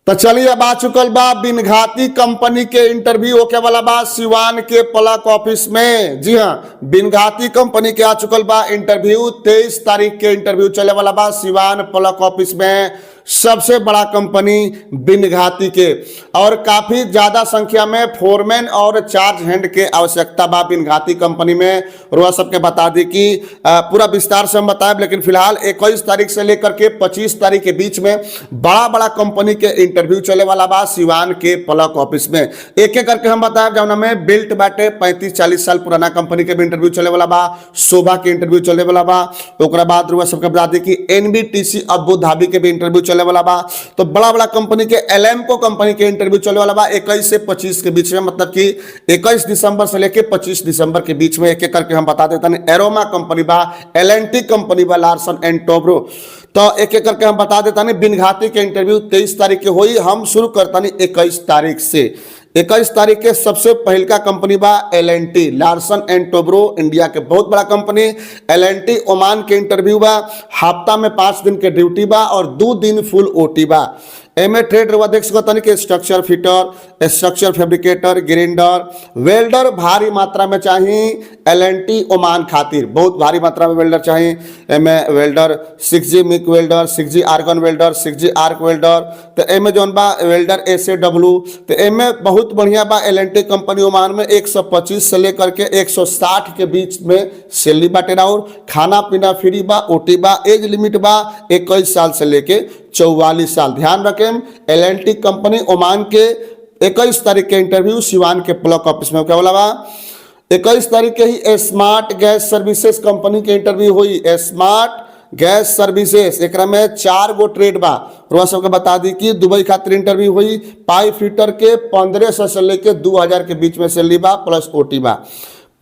तो चलिए अब आ चुकल बा बिनघाती कंपनी के इंटरव्यू होके वाला बा सिवान के प्लक ऑफिस में। जी हाँ, बिनघाती कंपनी के आ चुकल बा इंटरव्यू। 23 तारीख के इंटरव्यू चले वाला बा सिवान प्लक ऑफिस में। सबसे बड़ा कंपनी बिनघाती के और काफी ज्यादा संख्या में फोरमैन और चार्ज हैंड के आवश्यकता बा बिनघाती कंपनी में। रोआ सबके बता दी कि पूरा विस्तार से हम बताएं, लेकिन फिलहाल 21 तारीख से लेकर के 25 तारीख के बीच में बड़ा बड़ा कंपनी के इंटरव्यू चले वाला बा सिवान के प्लक ऑफिस में। एक एक करके हम बताएं, जौना में बिल्ट बाटे 35-40 साल पुराना कंपनी के भी इंटरव्यू चले वाला बा, शोभा के इंटरव्यू चले वाला बा। ओकरा बाद रोआ सबके बता दी कि NBTC अबू धाबी के भी इंटरव्यू चले वाला बा। तो बड़ा बड़ा कंपनी के एलेम्को कंपनी के इंटरव्यू चले वाला बा 21 से 25 के बीच में, मतलब कि 21 दिसंबर से लेके 25 दिसंबर के बीच में। एक एक करके हम बता देते हैं। एरोमा कंपनी बा, L&T कंपनी बा, लार्सन एंड टोब्रो। तो एक एक करके हम बता देते हैं। बिनघाती के इंटरव्यू 23 तारीख के हुई। हम शुरू करता नहीं 21 तारीख से। 21 तारीख के सबसे पहल का कंपनी बा L&T, Larsen and Toubro, India के बहुत बड़ा कंपनी। L&T ओमान के इंटरव्यू बा। हफ्ता में 5 दिन के ड्यूटी बा और 2 दिन फुल OT बा। एमे ट्रेड रवा देख सकता नहीं कि structure fitter, structure fabricator, grinder, welder भारी मात्रा में चाहिए। L&T ओमान खातिर बहुत भारी मात्रा में वेल्डर चाहिए। एमे वेल्डर 6G मिक welder, 6G organ welder, 6G आर्क वेल्डर। तो एमे जौन बा वेल्डर SAW। तो एमे बहुत बढ़िया बा। L&T कंपनी ओमान में 125 से लेकर के 160 के बीच में सैलरी बाटे और खाना पीना फ्री बा, OT बा। एज लिमिट बा 21 साल से लेके 44 साल। ध्यान रखें, L&T कंपनी ओमान के 21 तारीख के इंटरव्यू सिवान के प्लक ऑफिस में क्या बोला बा। 21 तारीख के ही स्मार्ट गैस सर्विसेज कंपनी के इंटरव्यू हुई। स्मार्ट गैस सर्विसेज, एक में 4 गो ट्रेड बा। रोआ सबके बता दी कि दुबई खातिर इंटरव्यू हुई। पाइप फिटर के 1500 से लेके 2000 के बीच में सैलरी बा प्लस OT बा।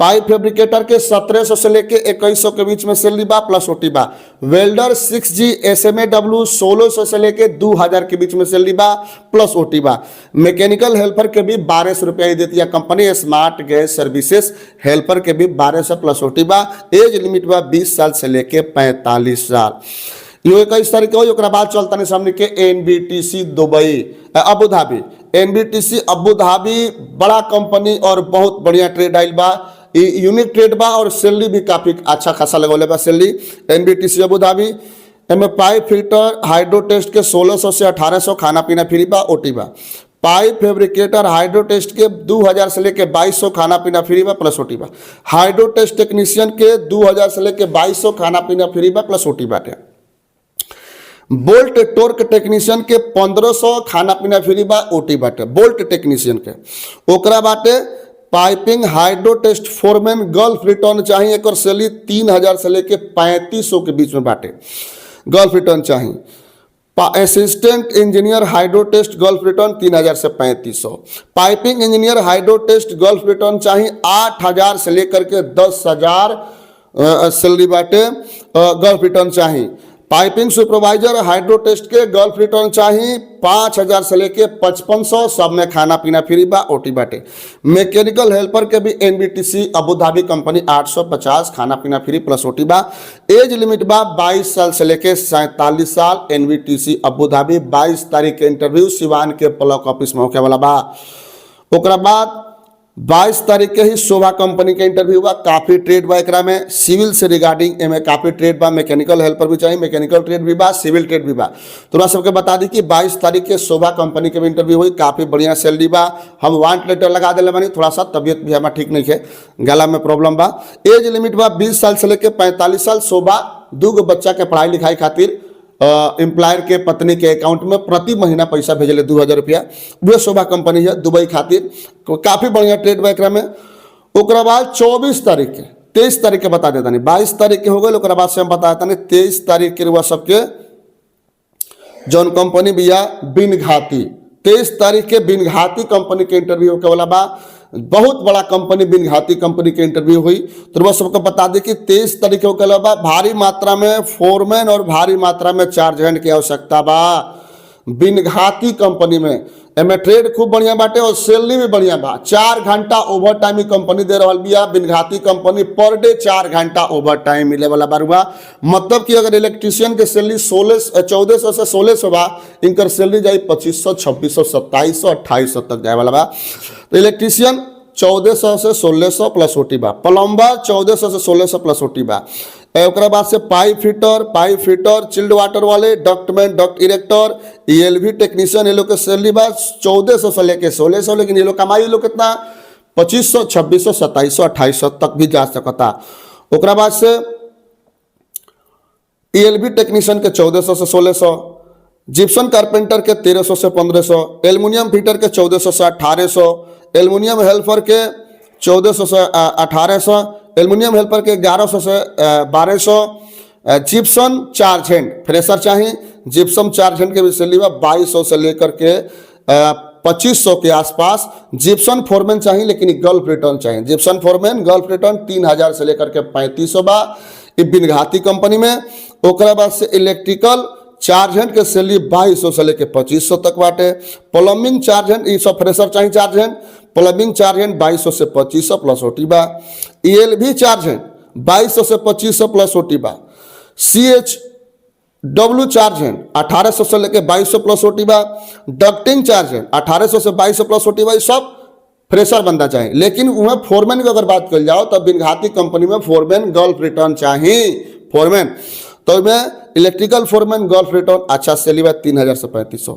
पाइप फैब्रिकेटर के 1700 से लेके 2100 के बीच में सैलरी बा प्लस OT बा। वेल्डर 6G SMAW 1600 से लेके 2000 के बीच में सैलरी बा प्लस OT बा। मैकेनिकल हेल्पर के भी 1200 रुपया ही देती है company. Smart gas services helper के भी 1200 प्लस OT बा। एज लिमिट बा 20 साल से लेके 45 साल। यो 21 तारीख के हो। बाद चलता नहीं सामने के NBTC Dubai Abu Dhabi. NBTC Abu Dhabi बड़ा कंपनी और बहुत बढ़िया ट्रेड आइल बा। यूनिक ट्रेड बा और सैलरी भी काफी अच्छा खासा लगौले बा सैलरी। NBTC अबू धाबी एमे पाइप फिल्टर हाइड्रो टेस्ट के 1600 से 1800 खाना पीना फ्री बा, OT बा। पाइप फैब्रिकेटर हाइड्रो टेस्ट के 2000 से लेके 2200 खाना पीना फ्री बा प्लस OT बा। हाइड्रो टेस्ट टेक्नीशियन के 2000 से लेके 2200 खाना पीना फ्री बा प्लस OT बाटे। बोल्ट टोर्क टेक्नीशियन के 1500 खाना पीना फ्री बा, OT बाटे बोल्ट टेक्नीशियन के। ओकरा बाटे piping hydro test foreman gulf return चाहिए। एक और सैलरी 3000 से लेके 3500 के बीच में बाटे। गल्फ रिटर्न चाहिए। Assistant engineer hydro test gulf return 3000 से 3500। Piping engineer hydro test gulf return चाहिए 8000 से लेकर के 10000 सैलरी बाटे। गल्फ रिटर्न चाहिए। पाइपिंग सुपरवाइजर हाइड्रो टेस्ट के गल्फ रिटर्न चाहिए 5000 से लेके 5500, सब में खाना पीना फ्री बा, OT बाटे। मैकेनिकल हेल्पर के भी NBTC अबू धाबी कंपनी 850 खाना पीना फ्री प्लस OT बा। एज लिमिट बा 22 साल से लेके 47 साल। NBTC अबू धाबी 22 तारीख के इंटरव्यू सिवान के प्लक ऑफिस में होके वाला बा। ओकरा बाद 22 तारीख के ही शोभा कंपनी के इंटरव्यू बा। काफी ट्रेड बा एकरा में। सिविल से रिगार्डिंग एमे काफी ट्रेड बा। मैकेनिकल हेल्पर भी चाहिए, मैकेनिकल ट्रेड भी बा, सिविल ट्रेड भी बा। तो सबके बता दी कि 22 तारीख के शोभा कंपनी के भी इंटरव्यू हुई। काफी बढ़िया सैलरी बा। हम वांट लेटर लगा दिले बानी। थोड़ा सा तबियत भी हमारा ठीक नहीं है, गला में प्रॉब्लम बा। एज लिमिट बा 20 साल से लेके 45 साल। शोभा 2 गो बच्चा के पढ़ाई लिखाई खातिर एम्प्लॉयर के पत्नी के अकाउंट में प्रति महीना पैसा भेजले 2000 रुपया। वो शोभा कंपनी है दुबई खातिर। काफी बढ़िया ट्रेड बा एकरा में। ओकरा बाद 24 तारीख के 23 तारीख के बता देता नहीं। 22 तारीख के हो गए। ओकरा बाद से हम बता देता नहीं 23 तारीख के रुआ सबके जौन कंपनी बिया बिनघाती। 23 तारीख के बिनघाती कंपनी के इंटरव्यू के वाला बा। बहुत बड़ा कंपनी बिनघाती कंपनी के इंटरव्यू हुई। तो वह सबको बता दें कि 23 तारीख के अलावा भारी मात्रा में फोरमैन और भारी मात्रा में चार्ज हैंड की आवश्यकता बा। बिनघाती कंपनी में। एमे ट्रेड खूब बढ़िया बाटे और सैलरी भी बढ़िया बा। 4 घंटा ओवर टाइम ही कंपनी दे रहल बिया। बिनघाती कंपनी पर डे 4 घंटा ओवर टाइम मिले वाला बारुआ। मतलब कि अगर इलेक्ट्रीशियन के सैलरी 1400 से 1600 बा, इनकर सैलरी जाई 2500, 2600, 2700, 2800 तक जाए वाला बा। तो इलेक्ट्रीशियन 1400 से 1600 प्लस ओटी बा। प्लम्बर 1400 से 1600 प्लस ओटी बा। ओकरा बाद से पाइप फिटर, चिल्ड वाटर वाले, ductman, duct erector, ELV technician, ये लोग के सैलरी बा 1400 से लेके 1600, लेकिन ये लोग कमाई लोग कितना 2500, 2600, 2700, 2800 तक भी जा सकता। ओकरा बाद से ईएलवी टेक्नीशियन के 1400 से 1600, जिप्सन कारपेंटर के 1300 से 1500, एल्युमिनियम फिटर के 1400 से 1800, एल्युमिनियम हेल्पर के 1400 से 1800, एल्युमिनियम हेल्पर के 1100 से 1200, जिप्सन चार्ज हैंड फ्रेशर चाहिए, जिप्सम चार्ज हैंड के भी सैलरी 2200 से लेकर के 2500 के आसपास। जिप्सन फोरमैन चाहिए, लेकिन गल्फ रिटर्न चाहिए। जिप्सन फोरमैन गल्फ रिटर्न 3000 से लेकर के 3500 बा बिनघाती कंपनी में। ओकरा बाद से इलेक्ट्रिकल चार्ज हैंड के सैलरी 2200 से लेकर 2500 तक बाटे। प्लम्बिंग चार्ज हैंड, ये सब फ्रेशर चाहिए charge hand. Plumbing charge hand 2200 से 2500 प्लस ओटी बा। ईएलवी चार्ज हैंड 2200 से 2500 प्लस ओटी बा। CHW चार्ज हैंड 1800 से लेकर 2200 प्लस ओटी बा। डक्टिंग चार्ज हैंड 1800 से 2200 प्लस ओटी बा। ये सब फ्रेशर बंदा चाहिए। लेकिन वहाँ फोरमैन की अगर बात कर जाओ तो बिनघाती कंपनी में फोरमैन गल्फ रिटर्न चाहिए। फोरमैन तो मैं इलेक्ट्रिकल फोरमैन गल्फ रिटर्न अच्छा सैलरी 3000 से 3500।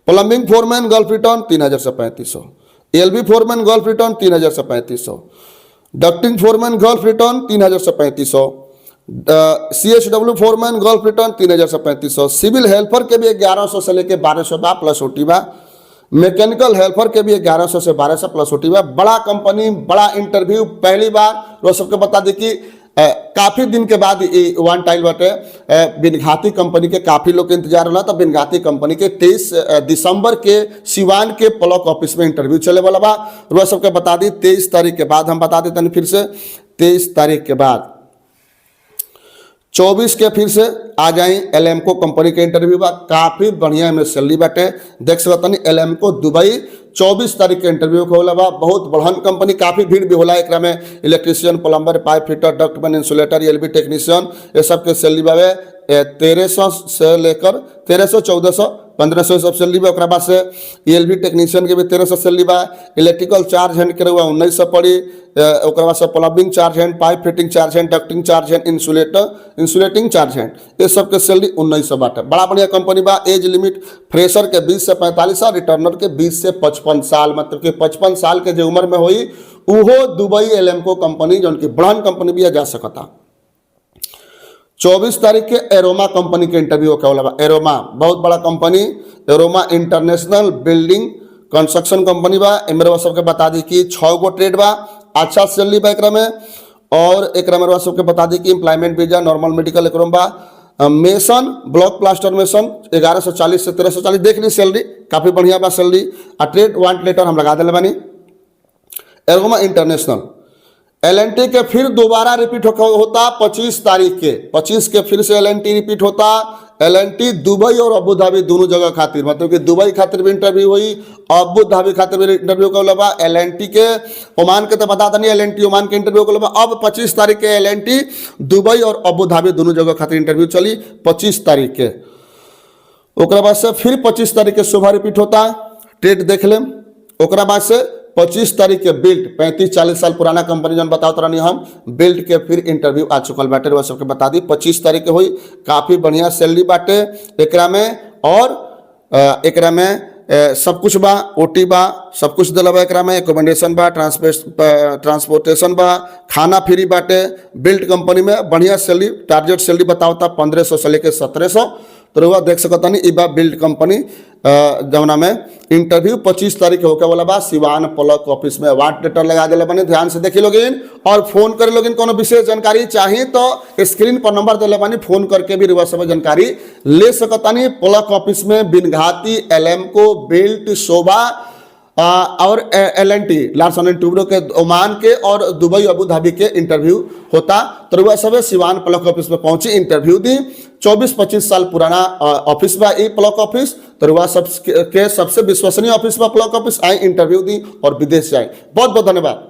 प्लम्बिंग फोरमैन गल्फ रिटर्न 3000 से 3500। एलबी फोरमैन गल्फ रिटर्न 3000 से 3500। डक्टिंग फोरमैन गल्फ रिटर्न 3000 से 3500। CHW फोरमैन गल्फ रिटर्न 3000 से 3500। सिविल हेल्पर के भी 1100 से लेकर 1200 बा प्लस ओटी बा। मैकेनिकल हेल्पर के भी 1100 से 1200 प्लस ओटी बा। बड़ा कंपनी, बड़ा इंटरव्यू, पहली बार वो सबके बता दी कि काफी दिन के बाद वन टाइल बटे बिनघाती कंपनी के काफी लोग के इंतजार रहा। तो बिनघाती कंपनी के 23 दिसंबर के सिवान के ब्लॉक ऑफिस में इंटरव्यू चले वाला बा। वह सबके बता दी 23 तारीख के बाद। हम बता देते हैं फिर से 23 तारीख के बाद 24 के फिर से आ जाए एलएमको कंपनी के इंटरव्यू बा। काफी बढ़िया में सैलरी बाटे देख सकता नहीं। एलएमको दुबई 24 तारीख के इंटरव्यू को होला बा। बहुत बढ़न कंपनी, काफी भीड़ भी होला एकरा में। Electrician, plumber, pipe fitter, ductman, insulator, L B technician, ये सब के सैलरी बावे 1300 से लेकर 1300, 1400, 1500 सब सैलरी बा। ओकरा बाद से एलबी टेक्नीशियन के भी 1300 सैलरी बा। इलेक्ट्रिकल चार्ज हैंड के रहुआ 1900 पड़ी। ओकरा बाद से plumbing charge hand, pipe fitting charge hand, ducting charge hand, insulating charge hand, ये सब के सैलरी 1900 बाटे। बड़ा बढ़िया कंपनी बा। एज लिमिट फ्रेशर के 20 से 45 साल, रिटर्नर के 20 से 55 साल, मतलब कि 55 साल के जो उम्र में हुई उहो दुबई एलएमको कंपनी जो उनकी बड़न कंपनी भी जा सकता। 24 तारीख के एरोमा कंपनी के इंटरव्यू होके वाला बा। एरोमा बहुत बड़ा company, aroma international building construction company बा। मेरे सबके बता दी कि 6 गो ट्रेड बा, अच्छा सैलरी बा एकरा में। और एकरा मेरे सबके बता दी कि एम्प्लॉयमेंट वीजा, नॉर्मल मेडिकल एकरो बा। मेसन, ब्लॉक प्लास्टर मेसन 1140 से 1340, देख ली सैलरी काफी बढ़िया बा सैलरी। आ ट्रेड वांट लेटर हम लगा दिले बानी। एरोमा इंटरनेशनल एलएनटी के फिर दोबारा रिपीट होता 25 तारीख के। 25 के फिर से एलएनटी रिपीट होता। एलएनटी दुबई और अबू धाबी दोनों जगह खातिर, मतलब कि दुबई खातिर भी इंटरव्यू हुई, अबू धाबी खातिर भी इंटरव्यू का लबा। एलएनटी के ओमान के तो बता नहीं, एलएनटी ओमान के इंटरव्यू का लबा। अब 25 तारीख के एलएनटी दुबई और अबू धाबी दोनों जगह खातिर इंटरव्यू चली 25 तारीख के। ओकरा बाद से फिर 25 तारीख के सुबह रिपीट होता, ट्रेड देख लें। ओकरा बाद से 25 तारीख के बिल्ट 35-40 साल पुराना कंपनी जन बताओ तो रही हम, बिल्ट के फिर इंटरव्यू आ चुकल बाटे। वह सबके बता दी 25 तारीख के हुई। काफ़ी बढ़िया सैलरी बाटे एकरा में। और एकरा में सब कुछ बा, ओटी बा, सब कुछ दिला बा एकरा में। एकोमोडेशन बा, ट्रांसपोर्टेशन बा, खाना फ्री बाटे। बिल्ट कंपनी में बढ़िया सैलरी, टारगेट सैलरी बताओ था 1500 से लेकर 1700। तो रुआ देख सकता नहीं। इबा बिल्ड कंपनी जमुना में इंटरव्यू 25 तारीख होके वाला बा। सिवान ब्लॉक ऑफिस में वाट लेटर लगा दिले बने, ध्यान से देखी लोगिन और फोन करे लोगिन। कोनो विशेष जानकारी चाहिए तो स्क्रीन पर नंबर दिले बानी, फोन करके भी रुआ सब जानकारी ले सकता नहीं। ब्लॉक ऑफिस में बिनघाती, एलएमको, बिल्ट, शोभा, और L&T लार्सन एंड टूब्रो के ओमान के और दुबई अबू धाबी के इंटरव्यू होता। तो वह सब सिवान ब्लॉक ऑफिस में पहुंची, इंटरव्यू दी। 24-25 साल पुराना ऑफिस बा ई ब्लॉक ऑफिस। तो वह सबसे विश्वसनीय ऑफिस बा ब्लॉक ऑफिस। आई इंटरव्यू दी और विदेश जाए। बहुत बहुत धन्यवाद।